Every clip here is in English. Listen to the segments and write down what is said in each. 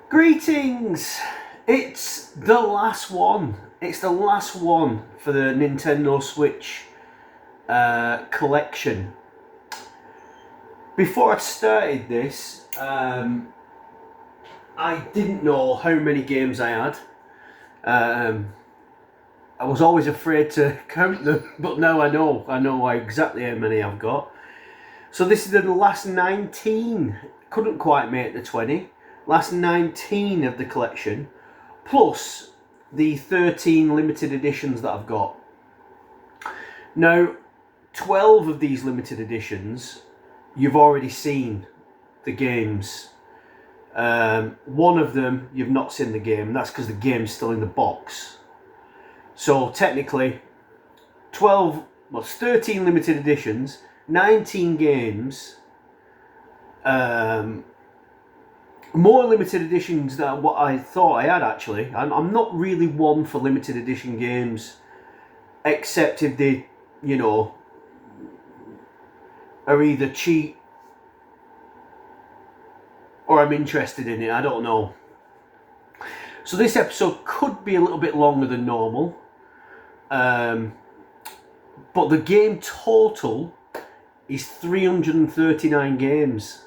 Greetings! It's the last one. It's the last one for the Nintendo Switch collection. Before I started this, I didn't know how many games I had. I was always afraid to count them, but now I know exactly how many I've got. So this is the last 19. Couldn't quite make the 20. Last 19 of the collection, plus the 13 limited editions that I've got. Now, 12 of these limited editions, you've already seen the games. One of them, you've not seen the game. That's because the game's still in the box. So technically, 13 limited editions, 19 games, more limited editions than what I thought I had actually. I'm not really one for limited edition games, except if they, are either cheap or I'm interested in it. I don't know. So this episode could be a little bit longer than normal. But the game total is 339 games.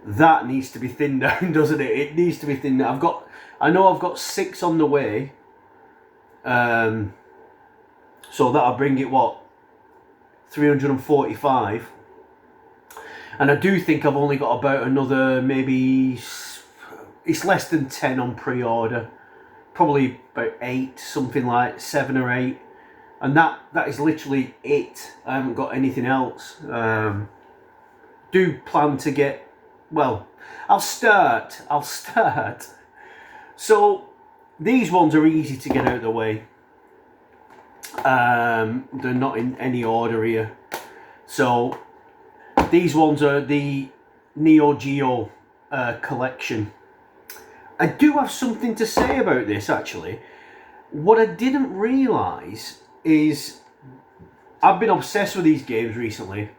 That needs to be thinned down, doesn't it? It needs to be thinned down. I know I've got 6 on the way. So that'll bring it, 345. And I do think I've only got about another, maybe, it's less than 10 on pre-order. Probably about 8, something like 7 or 8. And that is literally it. I haven't got anything else. Do plan to get, I'll start. So these ones are easy to get out of the way. They're not in any order here. So these ones are the Neo Geo collection. I do have something to say about this actually. What I didn't realise is I've been obsessed with these games recently.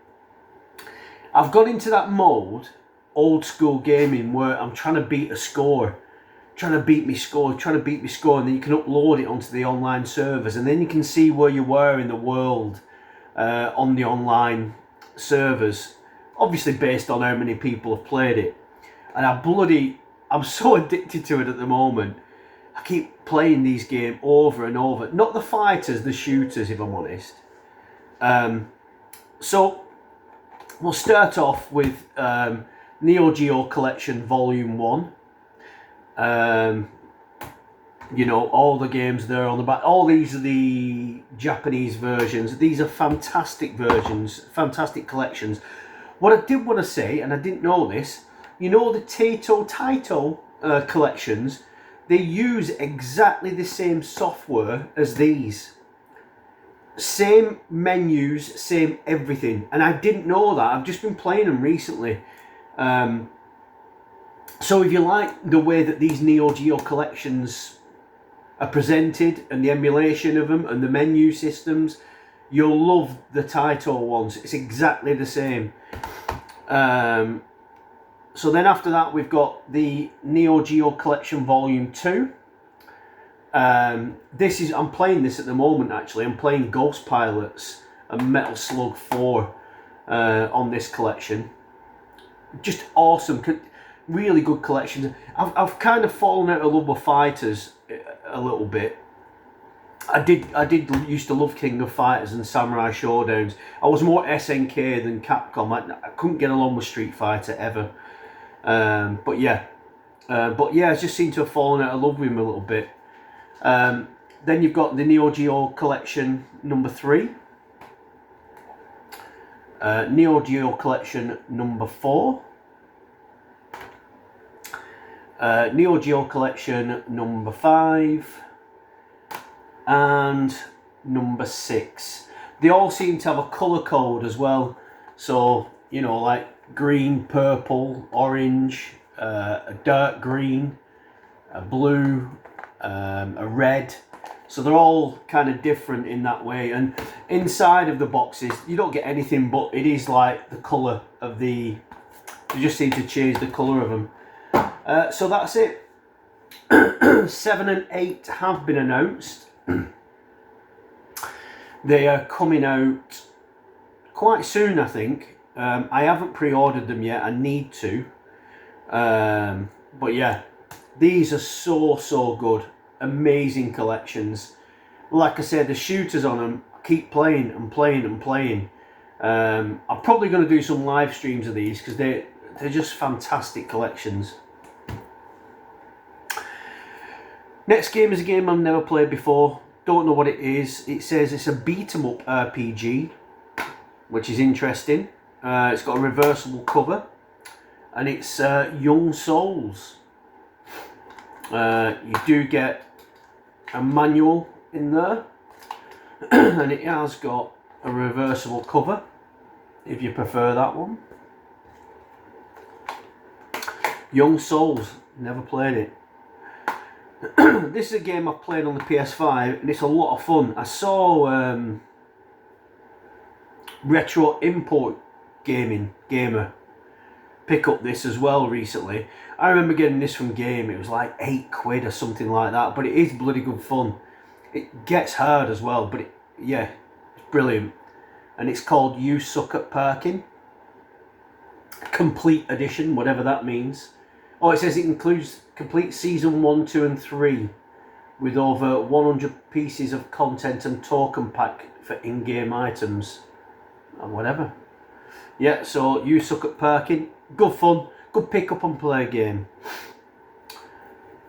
I've got into that mode, old school gaming, where I'm trying to beat a score. Trying to beat me score, and then you can upload it onto the online servers, and then you can see where you were in the world on the online servers. Obviously based on how many people have played it. And I'm so addicted to it at the moment. I keep playing these games over and over. Not the fighters, the shooters, if I'm honest. So we'll start off with Neo Geo Collection Volume 1. All the games there on the back. All these are the Japanese versions. These are fantastic versions, fantastic collections. What I did want to say, and I didn't know this, the Taito collections, they use exactly the same software as these. Same menus, same everything. And I didn't know that. I've just been playing them recently. So if you like the way that these Neo Geo collections are presented and the emulation of them and the menu systems, you'll love the Taito ones. It's exactly the same. So then after that we've got the Neo Geo Collection Volume 2. I'm playing this at the moment actually. I'm playing Ghost Pilots and Metal Slug 4 on this collection. Just awesome. Really good collection. I've kind of fallen out of love with fighters a little bit. I did used to love King of Fighters and Samurai Showdowns. I was more SNK than Capcom. I couldn't get along with Street Fighter ever. But yeah, I just seem to have fallen out of love with him a little bit. Then you've got the Neo Geo Collection number 3. Neo Geo Collection number 4. Neo Geo Collection number 5. And number 6. They all seem to have a colour code as well. So, like green, purple, orange, a dark green, a blue, a red. So they're all kind of different in that way. And inside of the boxes, you don't get anything, but it is like the colour of the... They just seem to change the colour of them. So that's it. 7 and 8 have been announced. They are coming out quite soon, I think. I haven't pre-ordered them yet. I need to. But yeah, these are so good. Amazing collections. Like I said, the shooters on them, keep playing and playing and playing. I'm probably going to do some live streams of these because they're just fantastic collections. Next game is a game I've never played before. Don't know what it is. It says it's a beat 'em up RPG, which is interesting. It's got a reversible cover, and it's Young Souls. You do get a manual in there, and it has got a reversible cover if you prefer that one. Young Souls, never played it. This is a game I've played on the PS5 and it's a lot of fun. I saw Retro Import Gamer pick up this as well recently. I remember getting this from Game. It was like £8 or something like that, but it is bloody good fun. It gets hard as well, but yeah, it's brilliant. And it's called You Suck at Parking Complete Edition, whatever that means. Oh, it says it includes complete season 1, 2 and 3 with over 100 pieces of content and token pack for in-game items and whatever. Yeah, so You Suck at Parking, good fun, good pick up and play game.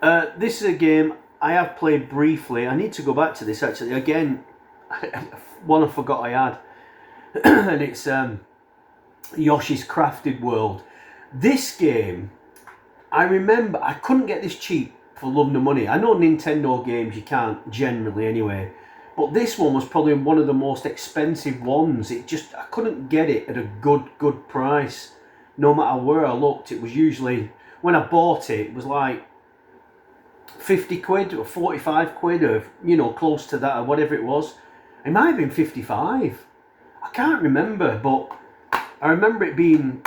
This is a game I have played briefly. I need to go back to this actually. Again, one I forgot I had. And it's Yoshi's Crafted World. This game, I remember I couldn't get this cheap for love nor money. I know Nintendo games you can't generally anyway, but this one was probably one of the most expensive ones. I couldn't get it at a good price. No matter where I looked, it was usually, when I bought it, it was like 50 quid or 45 quid or, you know, close to that or whatever it was. It might have been 55. I can't remember, but I remember it being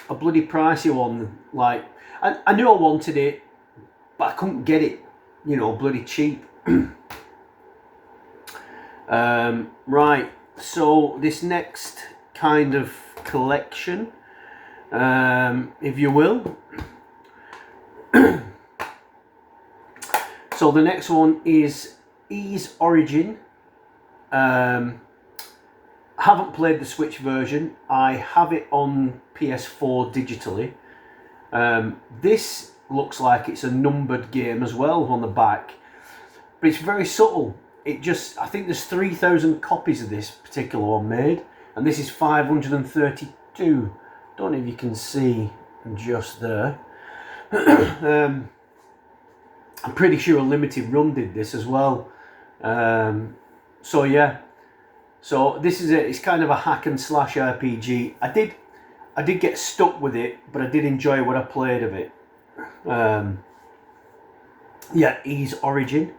a bloody pricey one. Like, I knew I wanted it, but I couldn't get it, you know, bloody cheap. Right, so this next kind of collection, if you will. So the next one is Ys Origin. Haven't played the Switch version. I have it on PS4 digitally. This looks like it's a numbered game as well on the back, but it's very subtle. I think there's 3,000 copies of this particular one made, and this is 532. Don't know if you can see just there. I'm pretty sure a limited run did this as well. So yeah, so this is it's kind of a hack and slash RPG. I did get stuck with it, but I did enjoy what I played of it. Yeah, Ys Origin.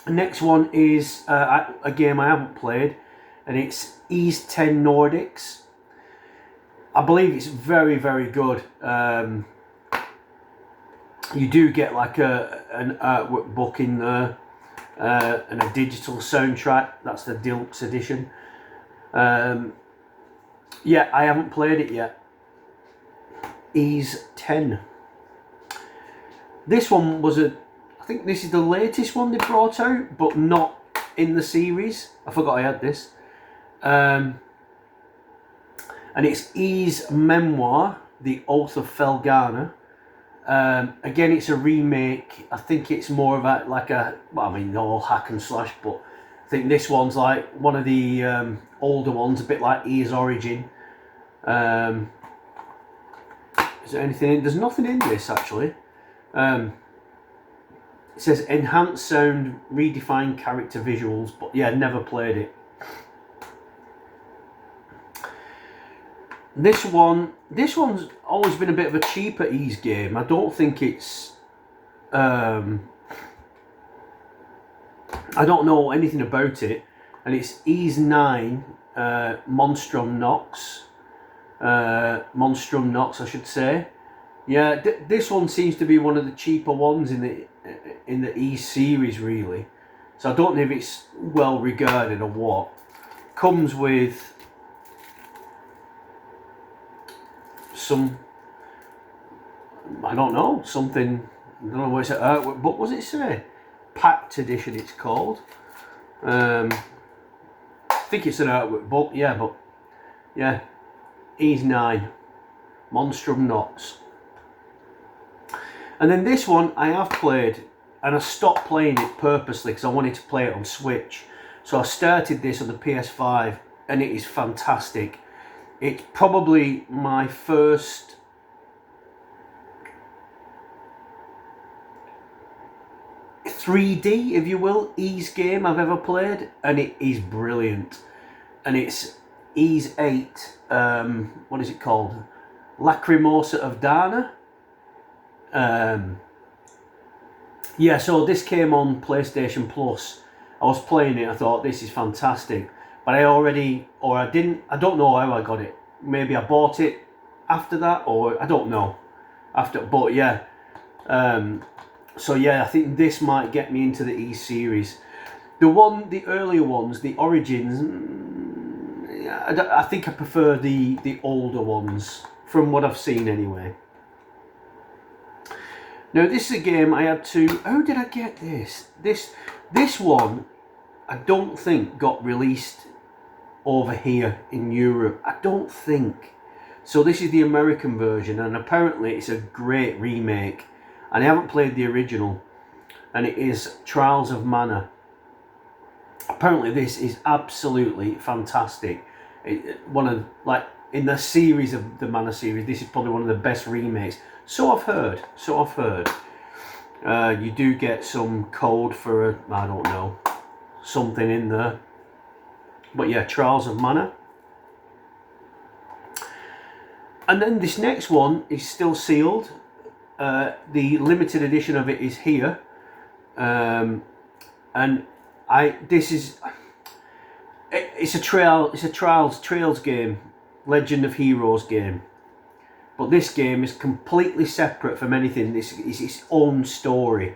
Next one is a game I haven't played, and it's Ys 10 Nordics. I believe it's very good. You do get like an artwork book in there, and a digital soundtrack. That's the deluxe edition. Yeah, I haven't played it yet. Ys 10. This one was I think this is the latest one they brought out, but not in the series. I forgot I had this. And it's Ys Memoir, The Oath of Felghana. Again, it's a remake. I think it's more of well, I mean, they're all hack and slash, but I think this one's like one of the older ones, a bit like Ys Origin. Is there anything in? There's nothing in this actually. It says enhanced sound, redefined character visuals, but yeah, never played it. This one's always been a bit of a cheaper Ys game. I don't think it's I don't know anything about it, and it's Ys 9 Monstrum Nox. Monstrum Nox, I should say. Yeah, this one seems to be one of the cheaper ones in the E series, really. So I don't know if it's well regarded or what. Comes with some, I don't know, something. I don't know what it's artwork, but what does it say? Packed edition, it's called. I think it's an artwork book, yeah, but yeah, Ys 9, Monstrum Nox. And then this one I have played, and I stopped playing it purposely because I wanted to play it on Switch. So I started this on the PS5, and it is fantastic. It's probably my first .3D, if you will, Ys game I've ever played, and it is brilliant. And it's Ys 8, what is it called? Lacrimosa of Dana. Yeah, so this came on PlayStation Plus. I was playing it, I thought this is fantastic. But I don't know how I got it. Maybe I bought it after that, or I don't know. But yeah. So yeah, I think this might get me into the Ys series. The earlier ones, the Origins, I think I prefer the older ones, from what I've seen anyway. Now this is a game I had to, how did I get this? This one, I don't think got released over here in Europe. I don't think. So this is the American version, and apparently it's a great remake. And I haven't played the original, and it is Trials of Mana. Apparently this is absolutely fantastic. One of, like, in the series of the Mana series, this is probably one of the best remakes. So I've heard. You do get some code for I don't know, something in there. But yeah, Trials of Mana. And then this next one is still sealed. The limited edition of it is here, and it's a Trails game, Legend of Heroes game, but this game is completely separate from anything. This is its own story,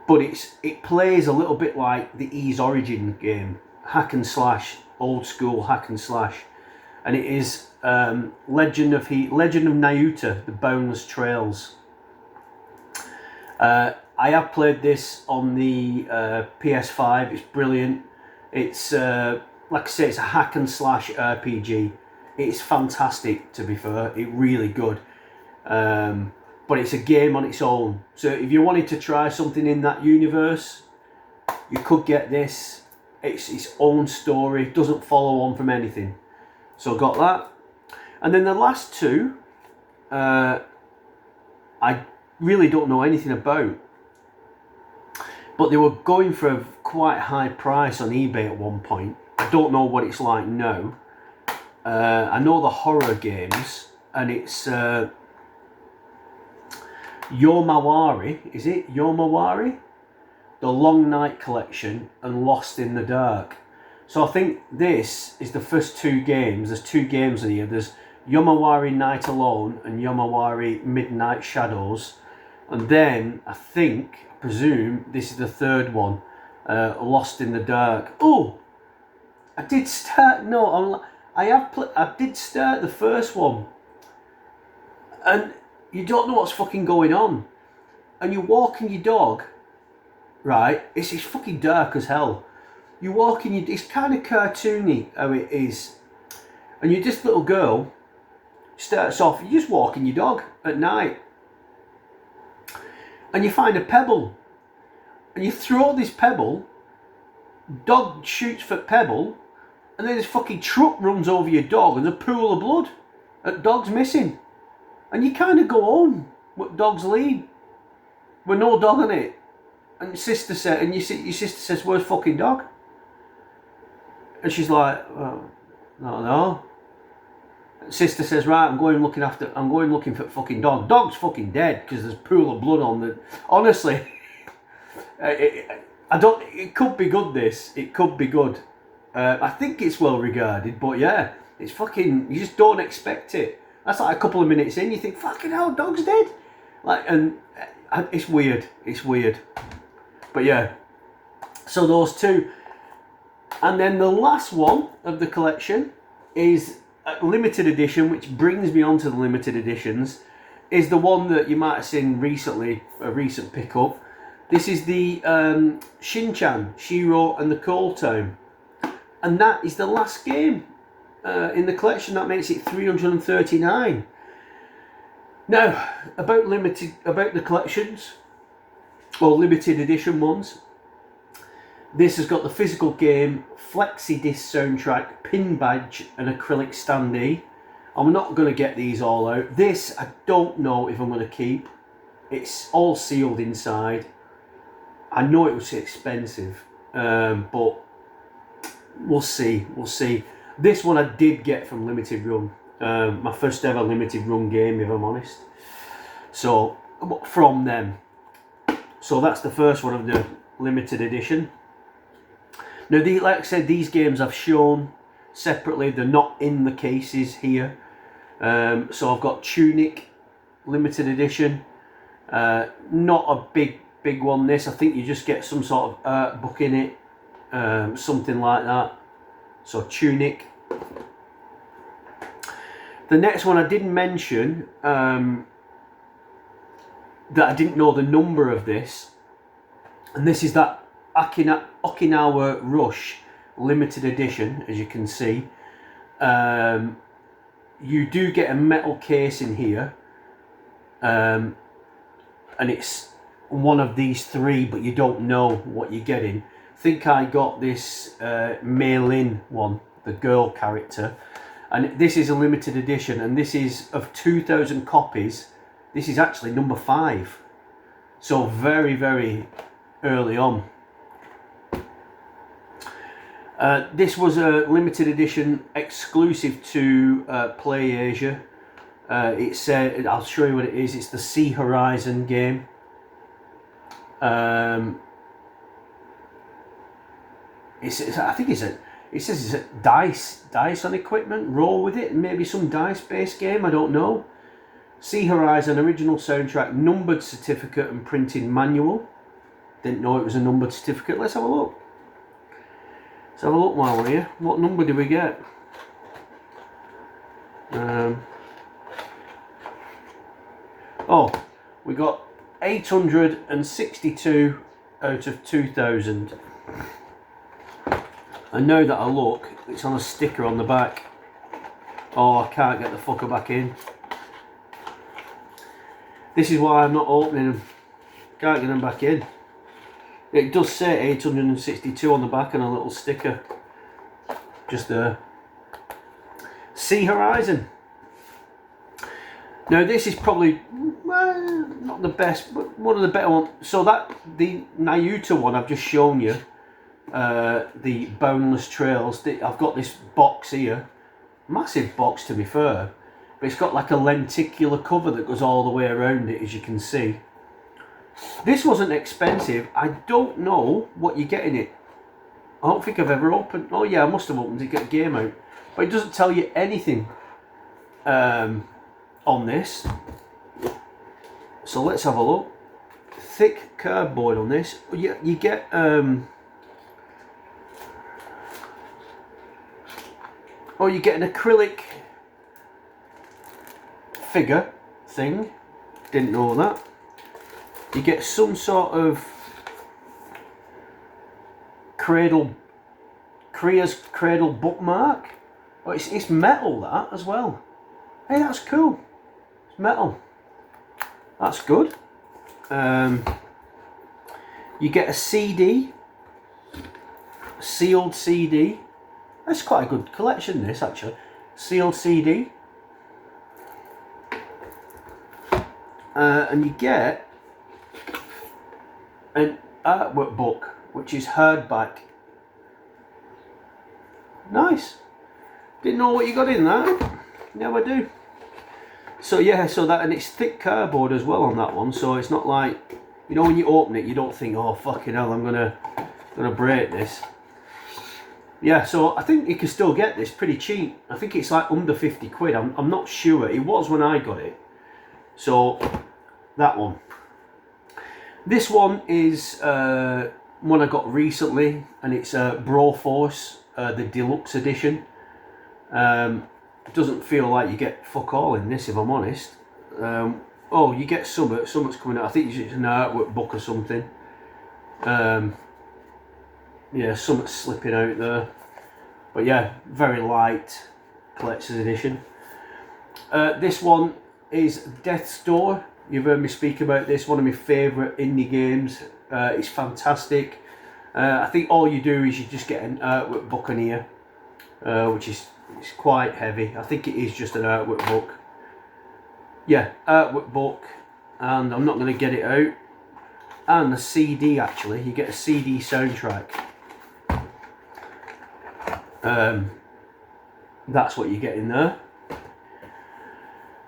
but it plays a little bit like the Ys Origin game, hack and slash, old school hack and slash, and it is Legend of Nyuta, the Boundless Trails. I have played this on the PS5. It's brilliant. It's like I say, it's a hack and slash RPG. It's fantastic, to be fair. It's really good. But it's a game on its own. So if you wanted to try something in that universe, you could get this. It's its own story. It doesn't follow on from anything. So got that. And then the last two, I really don't know anything about. But they were going for a quite high price on eBay at one point. I don't know what it's like now. I know the horror games, and it's Yomawari, is it? Yomawari? The Long Night Collection and Lost in the Dark. So I think this is the first two games. There's two games in here. There's Yomawari Night Alone and Yomawari Midnight Shadows. And then I presume this is the third one, Lost in the Dark. Oh, I did start. No, I did start the first one, and you don't know what's fucking going on, and you're walking your dog, right? It's fucking dark as hell. You walk in, it's kind of cartoony how it is, and you're this little girl. Starts off, you're just walking your dog at night, and you find a pebble, and you throw this pebble. Dog shoots for pebble, and then this fucking truck runs over your dog, and there's a pool of blood. That dog's missing, and you kind of go home with dog's lead, with no dog on it. And your sister says, "Where's fucking dog?" And she's like, "Oh, no." Sister says, "Right, I'm going looking for fucking dog. Dog's fucking dead because there's a pool of blood on the." Honestly, I don't. It could be good. It could be good. I think it's well regarded, but yeah, It's fucking, you just don't expect it. That's like a couple of minutes in, you think, fucking hell, dog's dead. Like, and it's weird. It's weird. But yeah, so those two. And then the last one of the collection is a limited edition, which brings me on to the limited editions, is the one that you might have seen recently, a recent pickup. This is the Shin-Chan, Shiro and the Cold Town. And that is the last game in the collection. That makes it 339. Now, about the collections, or limited edition ones. This has got the physical game, flexi disc soundtrack, pin badge, and acrylic standee. I'm not going to get these all out. This, I don't know if I'm going to keep. It's all sealed inside. I know it was expensive, but we'll see. We'll see. This one I did get from Limited Run. My first ever Limited Run game, if I'm honest. So, from them. So that's the first one of the limited edition. Now, like I said, these games I've shown separately. They're not in the cases here. So I've got Tunic limited edition. Not a big one. This, I think you just get some sort of art book in it, something like that. So Tunic. The next one I didn't mention, that I didn't know the number of this, and this is that Okinawa Rush limited edition, as you can see. You do get a metal case in here, and it's one of these three, but you don't know what you're getting. I think I got this Mei Lin one, the girl character, and this is a limited edition, and this is of 2,000 copies. This is actually number 5, so very, very early on. This was a limited edition exclusive to PlayAsia. It's I'll show you what it is. It's the Sea Horizon game. I think it says it's a dice on equipment. Roll with it, maybe some dice based game. I don't know. Sea Horizon original soundtrack, numbered certificate and printing manual. Didn't know it was a numbered certificate. Let's have a look. Let's have a look while we're here. What number do we get? Oh, we got 862 out of 2,000. And now that I look, it's on a sticker on the back. Oh, I can't get the fucker back in. This is why I'm not opening them. Can't get them back in. It does say 862 on the back and a little sticker just there. Sea Horizon. Now this is probably not the best, but one of the better ones. So that the Naruto one I've just shown you, the Boundless Trails. I've got this box here, massive box to be fair, but it's got like a lenticular cover that goes all the way around it, as you can see. This wasn't expensive. I don't know what you get in it. I don't think I've ever opened. Oh yeah, I must have opened to get a game out, but it doesn't tell you anything on this. So let's have a look. Thick cardboard on this. You get you get an acrylic figure thing. Didn't know that. You get some sort of Kriya's Cradle bookmark. Oh, it's metal, that as well. Hey, that's cool. It's metal. That's good. You get a CD, sealed CD. That's quite a good collection, this actually. Sealed CD. And you get an artwork book, which is hardback. Nice. Didn't know what you got in that. Now I do. So yeah, so that, and it's thick cardboard as well on that one, so it's not like, you know, when you open it you don't think, oh fucking hell, I'm gonna break this. Yeah, so I think you can still get this pretty cheap. I think it's like under 50 quid. I'm not sure. It was when I got it. So that one. This one is one I got recently, and it's Broforce, the deluxe edition. Doesn't feel like you get fuck all in this, if I'm honest. Oh, you get something's coming out. I think it's an artwork book or something. Yeah, something's slipping out there. But yeah, very light collector's edition. This one is Death's Door. You've heard me speak about this, one of my favourite indie games. It's fantastic. I think all you do is you just get an artwork book in here, which is it's quite heavy. I think it is just an artwork book. Yeah, artwork book, and I'm not going to get it out. And a CD, actually. You get a CD soundtrack. That's what you get in there.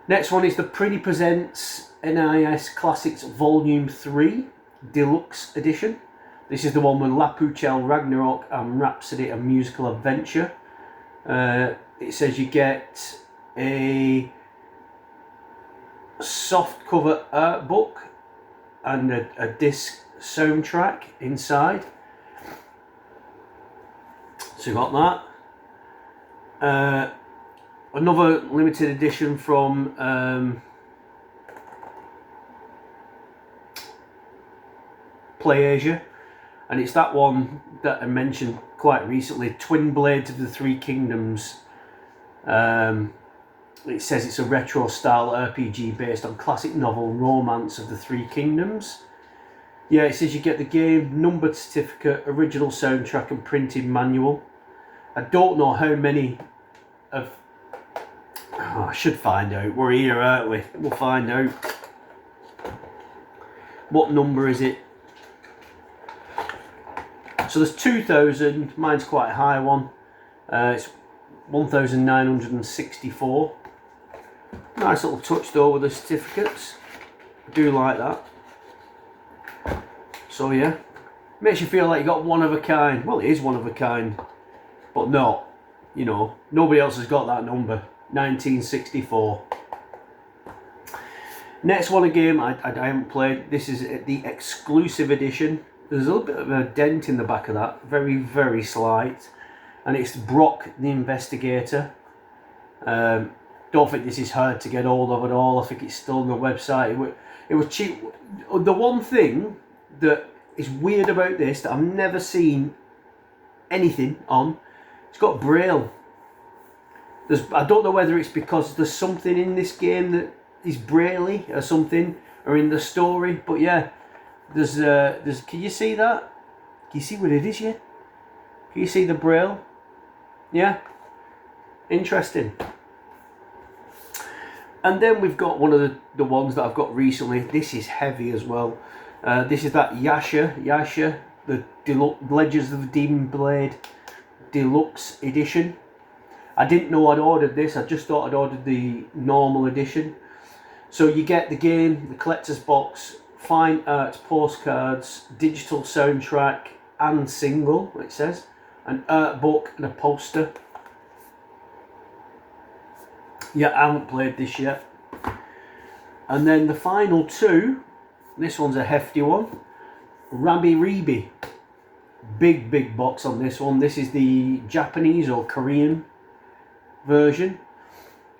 Next one is the Prinny Presents NIS Classics Volume 3 Deluxe Edition. This is the one with Lapuchel, Ragnarok and Rhapsody, a Musical Adventure. It says you get a soft cover art book and a disc soundtrack inside. So you got that. Another limited edition from PlayAsia, and it's that one that I mentioned quite recently, Twin Blades of the Three Kingdoms. It says it's a retro style RPG based on classic novel Romance of the Three Kingdoms. Yeah, it says you get the game, numbered certificate, original soundtrack and printed manual. I don't know how many of... Oh, I should find out. We're here, aren't we? We'll find out. What number is it? So there's 2,000. Mine's quite a high one. It's 1,964. Nice little touch though with the certificates. I do like that. So yeah, makes you feel like you got one of a kind. Well, it is one of a kind, but not. You know, nobody else has got that number. 1964. Next one, a game I haven't played. This is the exclusive edition. There's a little bit of a dent in the back of that, very, very slight. And it's Brock the Investigator. Don't think this is hard to get hold of at all. I think it's still on the website. It was cheap. The one thing that is weird about this that I've never seen anything on, it's got Braille. I don't know whether it's because there's something in this game that is Braille or something, or in the story, but yeah, there's can you see that? Can you see what it is yet? Can you see the Braille? Yeah, interesting. And then we've got one of the ones that I've got recently. This is heavy as well. This is that Yasha, the Legends of the Demon Blade Deluxe Edition. I didn't know I'd ordered this. I just thought I'd ordered the normal edition. So you get the game, the collector's box, fine art postcards, digital soundtrack and single, it says, an art book and a poster. Yeah, I haven't played this yet. And then the final two, this one's a hefty one. Rabi-Ribi. Big box on this one. This is the Japanese or Korean version.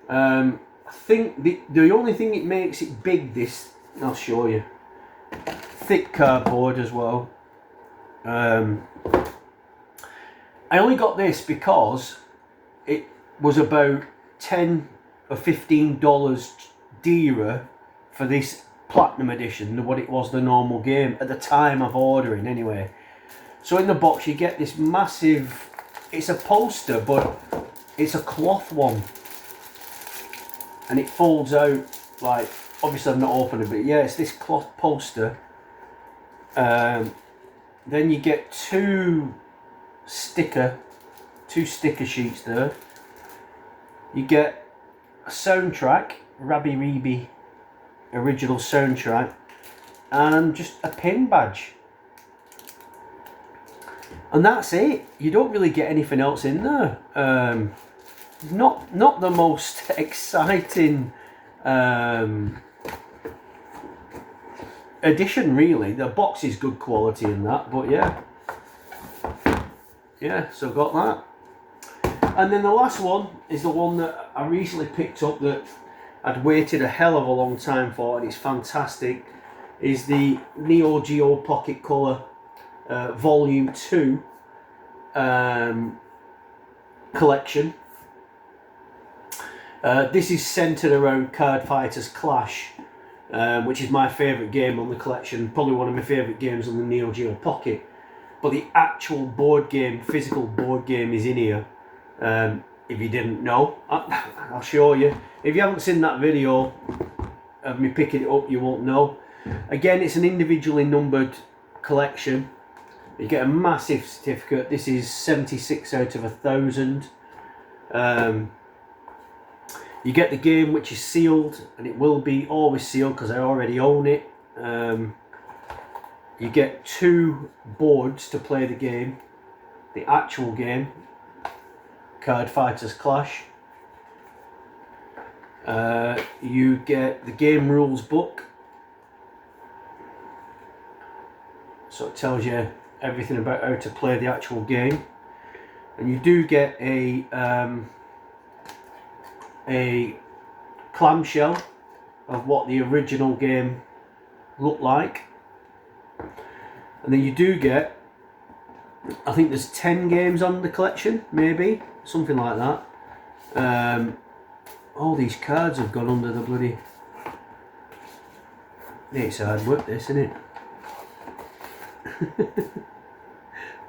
I think the only thing it makes it big, this, I'll show you. Thick cardboard as well. I only got this because it was about $10 or $15 dearer for this platinum edition than what it was the normal game at the time of ordering anyway. So in the box you get this massive, it's a poster but it's a cloth one and it folds out, like, obviously I've not opened it, but yeah, it's this cloth poster. Then you get two sticker sheets there. You get a soundtrack, Rabi-Ribi original soundtrack, and just a pin badge. And that's it. You don't really get anything else in there. Not the most exciting edition, really. The box is good quality in that, but yeah, so got that. And then the last one is the one that I recently picked up that I'd waited a hell of a long time for, and it's fantastic. Is the Neo Geo Pocket Color Volume 2 collection. This is centered around Card Fighters Clash, which is my favourite game on the collection, probably one of my favourite games on the Neo Geo Pocket. But the actual board game, physical board game, is in here. If you didn't know, I'll show you. If you haven't seen that video of me picking it up, you won't know. Again, it's an individually numbered collection. You get a massive certificate. This is 76 out of 1,000. You get the game, which is sealed, and it will be always sealed because I already own it. You get 2 boards to play the game, the actual game, Card Fighters Clash. You get the game rules book, so it tells you everything about how to play the actual game, and you do get a clamshell of what the original game looked like. And then you do get, I think there's 10 games on the collection, maybe, something like that. All these cards have gone under the bloody... It's hard work, this, isn't it?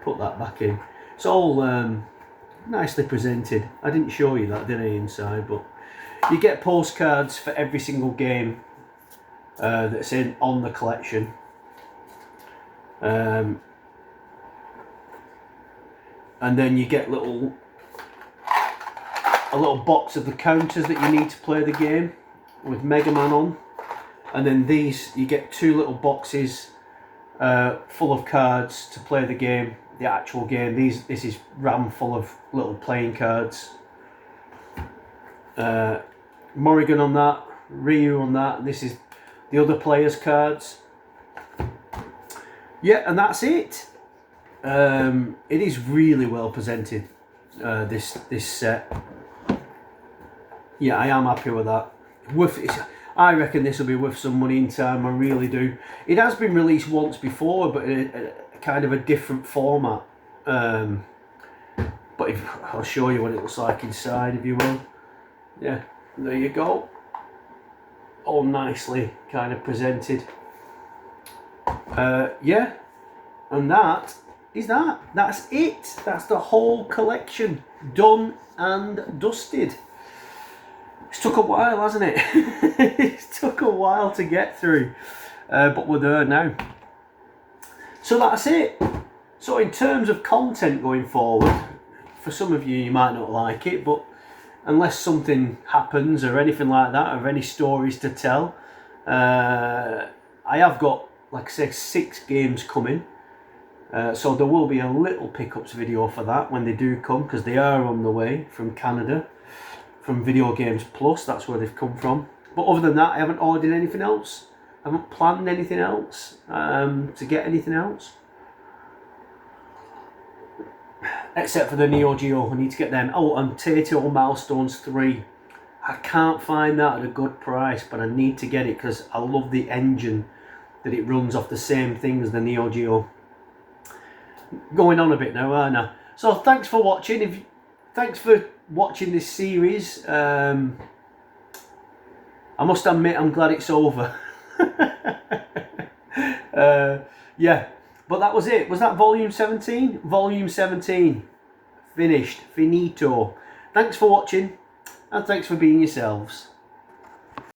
Put that back in. It's all nicely presented. I didn't show you that, did I, inside? But you get postcards for every single game that's on the collection. And then you get a little box of the counters that you need to play the game with Mega Man on, and then these, you get 2 little boxes full of cards to play the game, the actual game. This is rammed full of little playing cards. Morrigan on that, Ryu on that. This is the other players' cards. Yeah, and that's it. It is really well presented, this set. Yeah, I am happy with that. I reckon this will be worth some money in time, I really do. It has been released once before, but in a kind of a different format. But I'll show you what it looks like inside, if you will. Yeah, there you go. All nicely kind of presented. Yeah, and that is that. That's it. That's the whole collection done and dusted. It's took a while, hasn't it? It's took a while to get through, but we're there now. So that's it. So in terms of content going forward, for some of you might not like it, but unless something happens or anything like that, or any stories to tell, I have got, like I say, 6 games coming. So there will be a little pickups video for that when they do come, because they are on the way from Canada, from Video Games Plus. That's where they've come from. But other than that, I haven't ordered anything else. I haven't planned anything else to get anything else. Except for the Neo Geo. I need to get them. Oh, and Taito Milestones 3. I can't find that at a good price, but I need to get it because I love the engine that it runs off, the same thing as the Neo Geo. Going on a bit now, aren't I? So thanks for watching. Thanks for watching this series. I must admit, I'm glad it's over. Yeah, but that was it. Was that volume 17? Volume 17. Finished. Finito. Thanks for watching, and thanks for being yourselves.